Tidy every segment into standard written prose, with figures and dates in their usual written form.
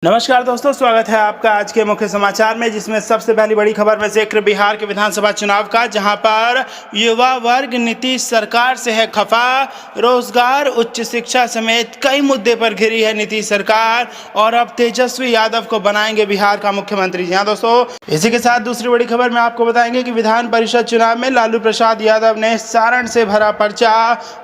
नमस्कार दोस्तों, स्वागत है आपका आज के मुख्य समाचार में, जिसमें सबसे पहली बड़ी खबर में जिक्र बिहार के विधानसभा चुनाव का, जहां पर युवा वर्ग नीतीश सरकार से है खफा। रोजगार, उच्च शिक्षा समेत कई मुद्दे पर घिरी है नीतीश सरकार और अब तेजस्वी यादव को बनाएंगे बिहार का मुख्यमंत्री। जी हाँ दोस्तों, इसी के साथ दूसरी बड़ी खबर में आपको बताएंगे कि विधान परिषद चुनाव में लालू प्रसाद यादव ने सारण से भरा पर्चा।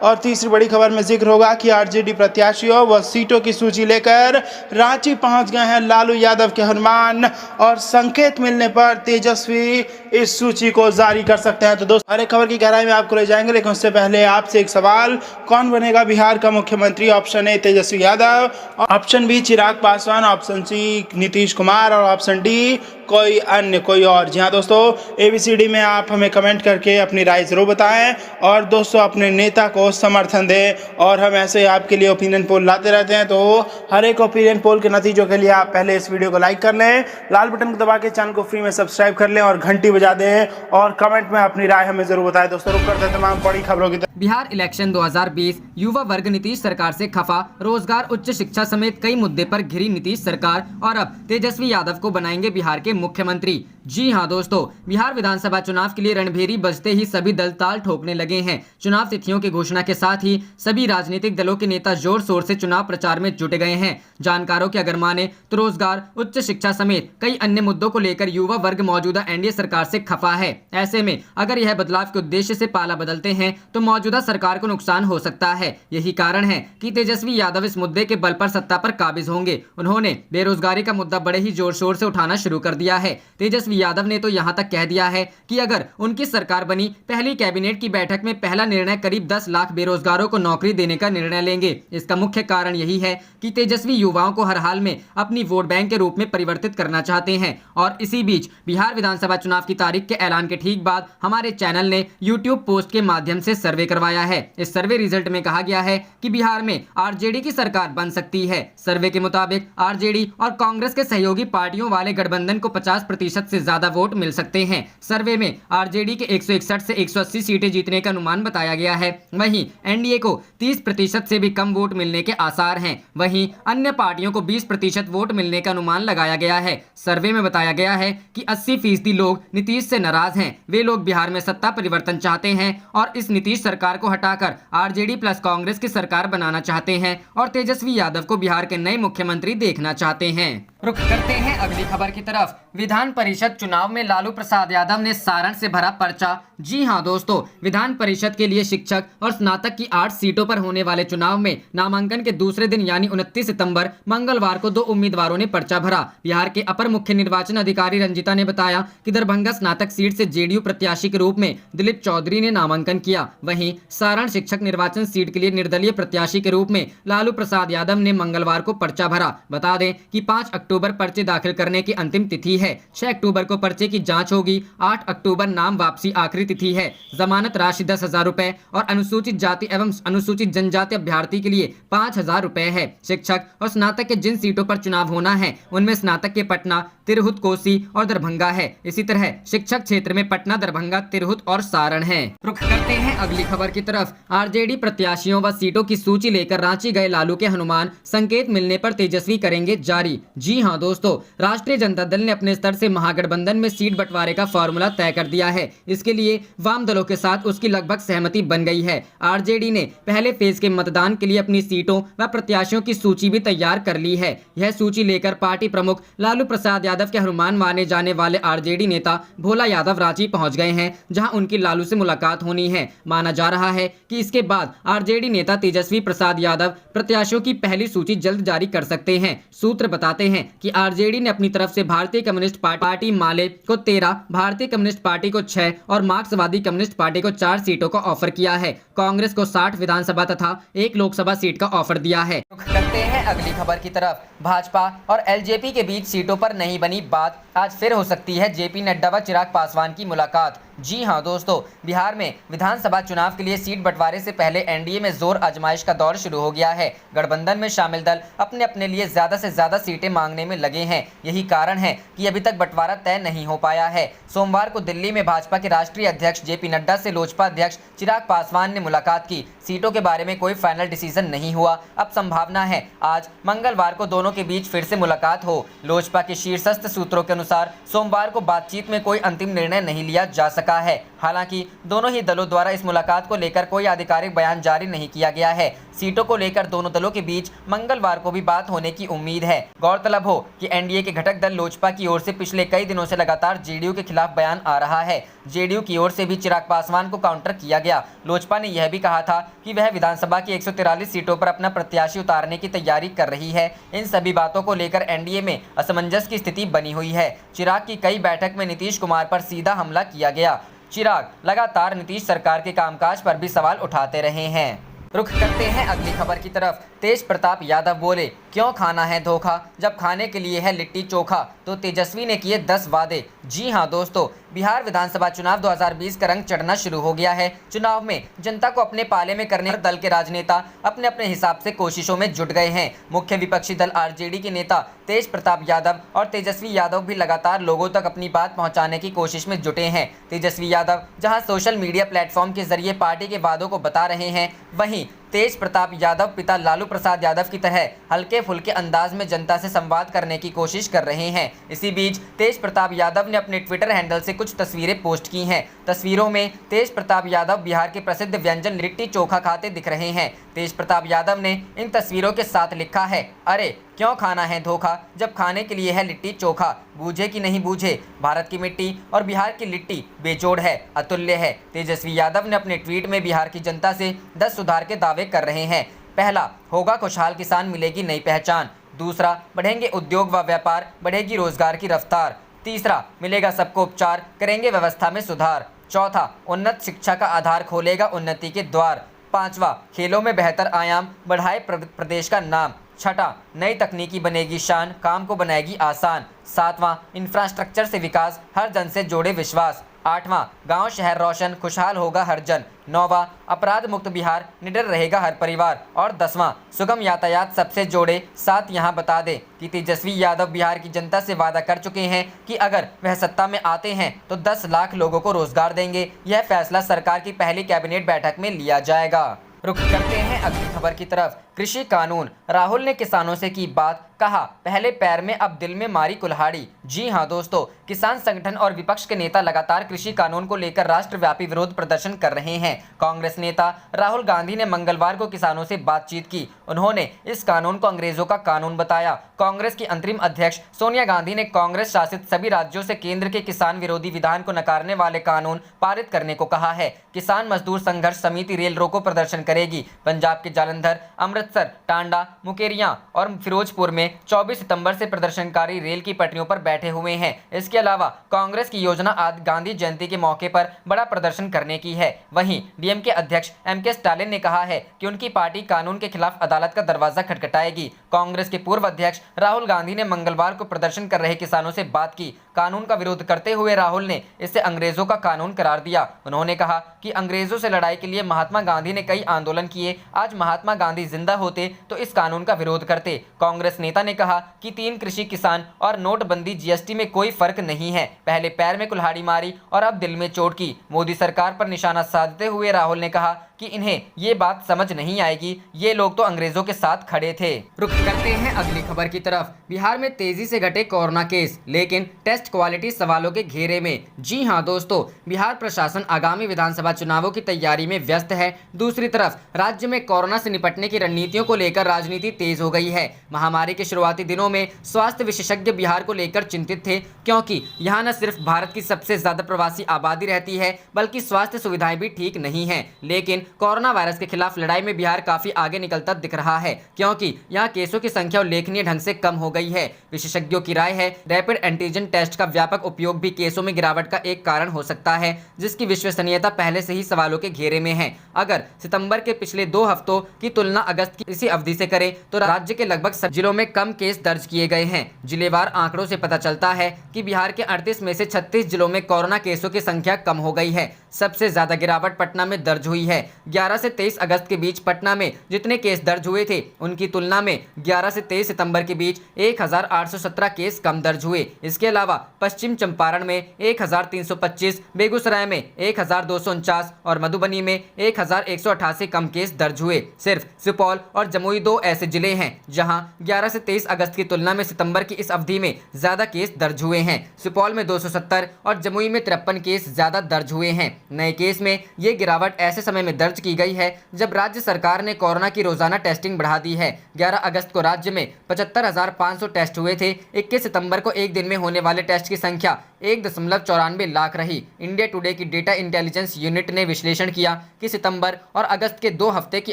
और तीसरी बड़ी खबर में जिक्र होगा कि आरजेडी प्रत्याशियों व सीटों की सूची लेकर रांची पहुंच गए हैं लालू यादव के हनुमान, और संकेत मिलने पर तेजस्वी इस सूची को जारी कर सकते हैं। तो दोस्तों, हर एक खबर की गहराई में आपको ले जाएंगे, लेकिन उससे पहले आपसे एक सवाल, कौन बनेगा बिहार का मुख्यमंत्री? Option A Tejashwi Yadav, option B Chirag Paswan, option C Nitish Kumar और ऑप्शन डी कोई अन्य, कोई और। जी हाँ दोस्तों, ABCD में आप हमें कमेंट करके अपनी राय जरूर बताएं और दोस्तों अपने नेता को समर्थन दें। और हम ऐसे ही आपके लिए ओपिनियन पोल लाते रहते हैं, तो हर एक ओपिनियन पोल के नतीजों के लिए आप पहले इस वीडियो को लाइक कर लें, लाल बटन को दबा के चैनल को फ्री में सब्सक्राइब कर लें और घंटी बजा दें और कमेंट में अपनी राय हमें जरूर बताएं। दोस्तों, रुक करते हैं तमाम बड़ी खबरों की। बिहार इलेक्शन 2020, युवा वर्ग नीतीश सरकार से खफा। रोजगार, उच्च शिक्षा समेत कई मुद्दे पर घिरी नीतीश सरकार और अब तेजस्वी यादव को बनाएंगे बिहार के मुख्यमंत्री। जी हां दोस्तों, बिहार विधानसभा चुनाव के लिए रणभेरी बजते ही सभी दल ताल ठोकने लगे हैं। चुनाव तिथियों की घोषणा के साथ ही सभी राजनीतिक दलों के नेता जोर शोर से चुनाव प्रचार में जुटे गए हैं। जानकारों की अगर माने तो रोजगार, उच्च शिक्षा समेत कई अन्य मुद्दों को लेकर युवा वर्ग मौजूदा एनडीए सरकार से खफा है। ऐसे में अगर यह बदलाव के उद्देश्य से पाला बदलते हैं तो मौजूदा सरकार को नुकसान हो सकता है। यही कारण है कि तेजस्वी यादव इस मुद्दे के बल पर सत्ता पर काबिज होंगे। उन्होंने बेरोजगारी का मुद्दा बड़े ही जोर शोर से उठाना शुरू कर दिया है। तेजस्वी यादव ने तो यहां तक कह दिया है कि अगर उनकी सरकार बनी, पहली कैबिनेट की बैठक में पहला निर्णय करीब 10 लाख बेरोजगारों को नौकरी देने का निर्णय लेंगे। इसका मुख्य कारण यही है कि तेजस्वी युवाओं को हर हाल में अपनी वोट बैंक के रूप में परिवर्तित करना चाहते हैं। और इसी बीच बिहार विधानसभा चुनाव की तारीख के ऐलान के ठीक बाद हमारे चैनल ने यूट्यूब पोस्ट के माध्यम से सर्वे करवाया है। इस सर्वे रिजल्ट में कहा गया है कि बिहार में आरजेडी की सरकार बन सकती है। सर्वे के मुताबिक आरजेडी और कांग्रेस के सहयोगी पार्टियों वाले गठबंधन को 50% से ज्यादा वोट मिल सकते हैं। सर्वे में आरजेडी के 161 से 180 सीटें जीतने का अनुमान बताया गया है। वहीं एनडीए को 30% से भी कम वोट मिलने के आसार हैं। वहीं अन्य पार्टियों को 20% वोट मिलने का अनुमान लगाया गया है। सर्वे में बताया गया है कि 80% लोग नीतीश से नाराज हैं। वे लोग बिहार में सत्ता परिवर्तन चाहते हैं और इस नीतीश सरकार को हटाकर आरजेडी प्लस कांग्रेस की सरकार बनाना चाहते हैं और तेजस्वी यादव को बिहार के नए मुख्यमंत्री देखना चाहते हैं। रुख करते हैं अगली खबर की तरफ। विधान परिषद चुनाव में लालू प्रसाद यादव ने सारण से भरा पर्चा। जी हां दोस्तों, विधान परिषद के लिए शिक्षक और स्नातक की 8 सीटों पर होने वाले चुनाव में नामांकन के दूसरे दिन यानी 29 सितंबर मंगलवार को 2 उम्मीदवारों ने पर्चा भरा। बिहार के अपर मुख्य निर्वाचन अधिकारी रंजिता ने बताया कि दरभंगा स्नातक सीट से जेडीयू प्रत्याशी के रूप में दिलीप चौधरी ने नामांकन किया। वहीं सारण शिक्षक निर्वाचन सीट के लिए निर्दलीय प्रत्याशी के रूप में लालू प्रसाद यादव ने मंगलवार को पर्चा भरा। बता दें कि 5 अक्टूबर पर्चे दाखिल करने की अंतिम तिथि है। 6 अक्टूबर को पर्चे की जांच होगी। 8 अक्टूबर नाम वापसी आखिरी तिथि है। जमानत राशि 10,000 रुपए और अनुसूचित जाति एवं अनुसूचित जनजाति अभ्यर्थी के लिए 5,000 रुपए है। शिक्षक और स्नातक के जिन सीटों पर चुनाव होना है उनमें स्नातक के पटना, तिरहुत, कोसी और दरभंगा है। इसी तरह शिक्षक क्षेत्र में पटना, दरभंगा, तिरहुत और सारण है। रुख करते हैं अगली खबर की तरफ। आरजेडी प्रत्याशियों व सीटों की सूची लेकर रांची गए लालू के हनुमान, संकेत मिलने पर तेजस्वी करेंगे जारी। जी हां दोस्तों, राष्ट्रीय जनता दल ने अपने स्तर से महागठबंधन में सीट बंटवारे का फॉर्मूला तय कर दिया है। इसके लिए वाम दलों के साथ उसकी लगभग सहमति बन गई है। आरजेडी ने पहले फेज के मतदान के लिए अपनी सीटों व प्रत्याशियों की सूची भी तैयार कर ली है। यह सूची लेकर पार्टी प्रमुख लालू प्रसाद यादव के हनुमान माने जाने वाले आरजेडी नेता भोला यादव रांची पहुंच गए हैं, जहां उनकी लालू से मुलाकात होनी है। माना जा रहा है कि इसके बाद आरजेडी नेता तेजस्वी प्रसाद यादव प्रत्याशियों की पहली सूची जल्द जारी कर सकते हैं। सूत्र बताते हैं कि आरजेडी ने अपनी तरफ से भारतीय कम्युनिस्ट पार्टी माले को 13, भारतीय कम्युनिस्ट पार्टी को 6 और मार्क्सवादी कम्युनिस्ट पार्टी को 4 सीटों का ऑफर किया है। कांग्रेस को 60 विधानसभा तथा 1 लोकसभा सीट का ऑफर दिया है। करते हैं अगली खबर की तरफ। भाजपा और एलजेपी के बीच सीटों पर नहीं बनी बात। आज फिर हो सकती है जेपी नड्डा व चिराग पासवान की मुलाकात। जी हां दोस्तों, बिहार में विधानसभा चुनाव के लिए सीट बंटवारे से पहले एनडीए में जोर आजमाइश का दौर शुरू हो गया है। गठबंधन में शामिल दल अपने अपने लिए ज्यादा से ज्यादा सीटें मांगने में लगे हैं। यही कारण है कि अभी तक बंटवारा तय नहीं हो पाया है। सोमवार को दिल्ली में भाजपा के राष्ट्रीय अध्यक्ष जेपी नड्डा से लोजपा अध्यक्ष चिराग पासवान ने मुलाकात की। सीटों के बारे में कोई फाइनल डिसीजन नहीं हुआ। अब संभावना है आज मंगलवार को दोनों के बीच फिर से मुलाकात हो। लोजपा के शीर्षस्थ सूत्रों के अनुसार सोमवार को बातचीत में कोई अंतिम निर्णय नहीं लिया जा सका है। हालांकि दोनों ही दलों द्वारा इस मुलाकात को लेकर कोई आधिकारिक बयान जारी नहीं किया गया है। सीटों को लेकर दोनों दलों के बीच मंगलवार को भी बात होने की उम्मीद है। गौरतलब हो कि एनडीए के घटक दल लोजपा की ओर से पिछले कई दिनों से लगातार जेडीयू के खिलाफ बयान आ रहा है। जेडीयू की ओर से भी चिराग पासवान को काउंटर किया गया। लोजपा ने यह भी कहा था कि वह विधानसभा की 143 सीटों पर अपना प्रत्याशी उतारने की तैयारी कर रही है। इन सभी बातों को लेकर एनडीए में असमंजस की स्थिति बनी हुई है। चिराग की कई बैठक में नीतीश कुमार पर सीधा हमला किया गया। चिराग लगातार नीतीश सरकार के कामकाज पर भी सवाल उठाते रहे हैं। रुख करते हैं अगली खबर की तरफ। तेज प्रताप यादव बोले, क्यों खाना है धोखा जब खाने के लिए है लिट्टी चोखा। तो तेजस्वी ने किए 10 वादे। जी हां दोस्तों, बिहार विधानसभा चुनाव 2020 का रंग चढ़ना शुरू हो गया है। चुनाव में जनता को अपने पाले में करने दल के राजनेता अपने अपने हिसाब से कोशिशों में जुट गए हैं। मुख्य विपक्षी दल आरजेडी के नेता तेज प्रताप यादव और तेजस्वी यादव भी लगातार लोगों तक अपनी बात पहुंचाने की कोशिश में जुटे हैं। तेजस्वी यादव जहां सोशल मीडिया प्लेटफॉर्म के जरिए पार्टी के वादों को बता रहे हैं, वहीं तेज प्रताप यादव पिता लालू प्रसाद यादव की तरह हल्के फुल्के अंदाज में जनता से संवाद करने की कोशिश कर रहे हैं। इसी बीच तेज प्रताप यादव ने अपने ट्विटर हैंडल से कुछ तस्वीरें पोस्ट की हैं। तस्वीरों में तेज प्रताप यादव बिहार के प्रसिद्ध व्यंजन लिट्टी चोखा खाते दिख रहे हैं। तेज प्रताप यादव ने इन तस्वीरों के साथ लिखा है, अरे क्यों खाना है धोखा जब खाने के लिए है लिट्टी चोखा। बूझे कि नहीं बूझे, भारत की मिट्टी और बिहार की लिट्टी बेजोड़ है, अतुल्य है। तेजस्वी यादव ने अपने ट्वीट में बिहार की जनता से 10 सुधार के दावे कर रहे हैं। पहला, होगा खुशहाल किसान, मिलेगी नई पहचान। दूसरा, बढ़ेंगे उद्योग व व्यापार, बढ़ेगी रोजगार की रफ्तार। तीसरा, मिलेगा सबको उपचार, करेंगे व्यवस्था में सुधार। चौथा, उन्नत शिक्षा का आधार, खोलेगा उन्नति के द्वार। पांचवा, खेलों में बेहतर आयाम, बढ़ाए प्रदेश का नाम। छठा, नई तकनीकी बनेगी शान, काम को बनाएगी आसान। सातवां, इंफ्रास्ट्रक्चर से विकास, हर जन से जोड़े विश्वास। आठवां, गांव शहर रोशन, खुशहाल होगा हर जन। नौवां, अपराध मुक्त बिहार, निडर रहेगा हर परिवार। और 10वां, सुगम यातायात सबसे जोड़े। साथ यहाँ बता दें कि तेजस्वी यादव बिहार की जनता से वादा कर चुके हैं कि अगर वह सत्ता में आते हैं तो 10 लाख लोगों को रोजगार देंगे। यह फैसला सरकार की पहली कैबिनेट बैठक में लिया जाएगा। रुख करते हैं अगली खबर की तरफ। कृषि कानून, राहुल ने किसानों से की बात, कहा पहले पैर में अब दिल में मारी कुल्हाड़ी। जी हां दोस्तों, किसान संगठन और विपक्ष के नेता लगातार कृषि कानून को लेकर राष्ट्रव्यापी विरोध प्रदर्शन कर रहे हैं। कांग्रेस नेता राहुल गांधी ने मंगलवार को किसानों से बातचीत की। उन्होंने इस कानून को अंग्रेजों का कानून बताया। कांग्रेस की अंतरिम अध्यक्ष सोनिया गांधी ने कांग्रेस शासित सभी राज्यों से केंद्र के किसान विरोधी विधान को नकारने वाले कानून पारित करने को कहा है। किसान मजदूर संघर्ष समिति रेल रोको प्रदर्शन करेगी। पंजाब के जालंधर, अमृतसर, टांडा, मुकेरियां और फिरोजपुर में 24 सितंबर से प्रदर्शनकारी रेल की पटरियों पर बैठे हुए हैं। इसके अलावा कांग्रेस की योजना आज गांधी जयंती के मौके पर बड़ा प्रदर्शन करने की है। वहीं डीएमके अध्यक्ष एमके स्टालिन ने कहा है कि उनकी पार्टी कानून के खिलाफ अदालत का दरवाजा खटखटाएगी। कांग्रेस के पूर्व अध्यक्ष राहुल गांधी ने मंगलवार को प्रदर्शन कर रहे किसानों से बात की। कानून का विरोध करते हुए राहुल ने इसे अंग्रेजों का कानून करार दिया। उन्होंने कहा कि अंग्रेजों से लड़ाई के लिए महात्मा गांधी ने कई आंदोलन किए। आज महात्मा गांधी जिंदा होते तो इस कानून का विरोध करते। कांग्रेस नेता ने कहा कि 3 कृषि किसान और नोटबंदी जीएसटी में कोई फर्क नहीं है। पहले पैर में कुल्हाड़ी मारी और अब दिल में चोट की। मोदी सरकार पर निशाना साधते हुए राहुल ने कहा कि इन्हें ये बात समझ नहीं आएगी, ये लोग तो अंग्रेजों के साथ खड़े थे। रुख करते हैं अगली खबर की तरफ। बिहार में तेजी से घटे कोरोना केस, लेकिन टेस्ट क्वालिटी सवालों के घेरे में। जी हां दोस्तों, बिहार प्रशासन आगामी विधानसभा चुनावों की तैयारी में व्यस्त है। दूसरी तरफ राज्य में कोरोना से निपटने की रणनीतियों को लेकर राजनीति तेज हो गई है। महामारी के शुरुआती दिनों में स्वास्थ्य विशेषज्ञ बिहार को लेकर चिंतित थे, क्योंकि यहाँ न सिर्फ भारत की सबसे ज्यादा प्रवासी आबादी रहती है, बल्कि स्वास्थ्य सुविधाएं भी ठीक नहीं है। लेकिन कोरोना वायरस के खिलाफ लड़ाई में बिहार काफी आगे निकलता दिख रहा है, क्योंकि यहाँ केसों की संख्या उल्लेखनीय ढंग से कम हो गई है। विशेषज्ञों की राय है रैपिड एंटीजन टेस्ट का व्यापक उपयोग भी केसों में गिरावट का एक कारण हो सकता है, जिसकी विश्वसनीयता पहले से ही सवालों के घेरे में है। अगर सितंबर के पिछले 2 हफ्तों की तुलना अगस्त की इसी अवधि से करें तो राज्य के लगभग सब जिलों में कम केस दर्ज किए गए हैं। जिलेवार आंकड़ों से पता चलता है कि बिहार के 38 में से 36 जिलों में कोरोना केसों की संख्या कम हो गई है। सबसे ज्यादा गिरावट पटना में दर्ज हुई है। 11 से 23 अगस्त के बीच पटना में जितने केस दर्ज हुए थे उनकी तुलना में 11 से 23 सितंबर के बीच 1817 केस कम दर्ज हुए। इसके अलावा पश्चिम चंपारण में 1325, बेगूसराय में 1249 और मधुबनी में 1188 कम केस दर्ज हुए। सिर्फ सुपौल और जमुई 2 ऐसे जिले हैं जहां 11 से 23 अगस्त की तुलना में सितंबर की इस अवधि में ज्यादा केस दर्ज हुए हैं। सुपौल में 270 और जमुई में 53 केस ज्यादा दर्ज हुए हैं। नए केस में ये गिरावट ऐसे समय में दर्ज की गई है जब राज्य सरकार ने कोरोना की रोजाना टेस्टिंग बढ़ा दी है। 11 अगस्त को राज्य में 75,500 टेस्ट हुए थे। 21 सितंबर को एक दिन में होने वाले टेस्ट की संख्या 1.94 लाख रही। इंडिया टुडे की डेटा इंटेलिजेंस यूनिट ने विश्लेषण किया कि सितंबर और अगस्त के 2 हफ्ते की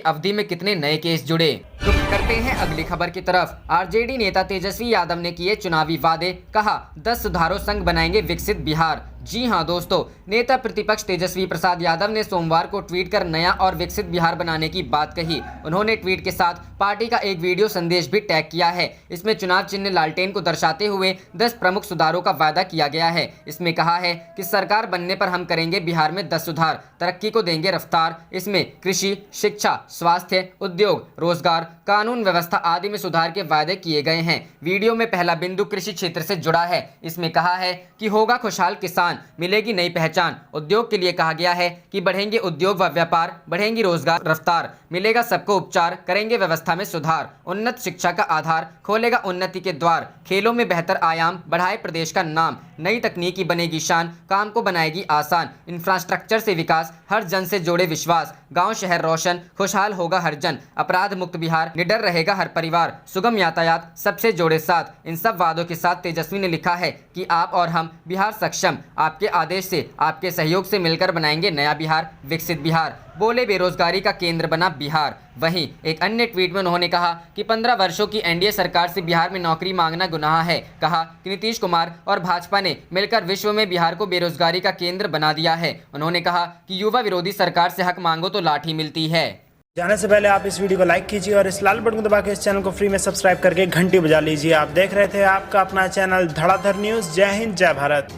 अवधि में कितने नए केस जुड़े। तो करते हैं अगली खबर की तरफ। आरजेडी नेता तेजस्वी यादव ने किए चुनावी वादे, कहा 10 सुधारों संग बनाएंगे विकसित बिहार। जी हां दोस्तों, नेता प्रतिपक्ष तेजस्वी प्रसाद यादव ने सोमवार को ट्वीट कर नया और विकसित बिहार बनाने की बात कही। उन्होंने ट्वीट के साथ पार्टी का एक वीडियो संदेश भी टैग किया है। इसमें चुनाव चिन्ह लालटेन को दर्शाते हुए 10 प्रमुख सुधारों का वादा किया गया है। इसमें कहा है कि सरकार बनने पर हम करेंगे बिहार में 10 सुधार, तरक्की को देंगे रफ्तार। इसमें कृषि, शिक्षा, स्वास्थ्य, उद्योग, रोजगार, कानून व्यवस्था आदि में सुधार के वादे किए गए हैं। वीडियो में पहला बिंदु कृषि क्षेत्र से जुड़ा है। इसमें कहा है कि होगा खुशहाल किसान, मिलेगी नई पहचान। उद्योग के लिए कहा गया है कि बढ़ेंगे उद्योग व व्यापार, बढ़ेंगी रोजगार रफ्तार, मिलेगा सबको उपचार, करेंगे व्यवस्था में सुधार। उन्नत शिक्षा का आधार, खोलेगा उन्नति के द्वार। खेलों में बेहतर आयाम, बढ़ाए प्रदेश का नाम। नई तकनीकी बनेगी शान, काम को बनाएगी आसान। इंफ्रास्ट्रक्चर से विकास, हर जन से जोड़े विश्वास। गांव शहर रोशन, खुशहाल होगा हर जन। अपराध मुक्त बिहार, निडर रहेगा हर परिवार। सुगम यातायात, सबसे जोड़े साथ। इन सब वादों के साथ तेजस्वी ने लिखा है कि आप और हम बिहार सक्षम, आपके आदेश से, आपके सहयोग से मिलकर बनाएंगे नया बिहार, विकसित बिहार। बोले बेरोजगारी का केंद्र बना बिहार। वहीं एक अन्य ट्वीट में उन्होंने कहा कि 15 वर्षों की एनडीए सरकार से बिहार में नौकरी मांगना गुनाह है। कहा कि नीतीश कुमार और भाजपा ने मिलकर विश्व में बिहार को बेरोजगारी का केंद्र बना दिया है। उन्होंने कहा कि युवा विरोधी सरकार से हक मांगो तो लाठी मिलती है। जाने से पहले आप इस वीडियो को लाइक कीजिए और इस लाल बटन को दबा के इस चैनल को फ्री में सब्सक्राइब करके घंटी बजा लीजिए। आप देख रहे थे आपका अपना चैनल धड़ाधड़ न्यूज़। जय हिंद, जय भारत।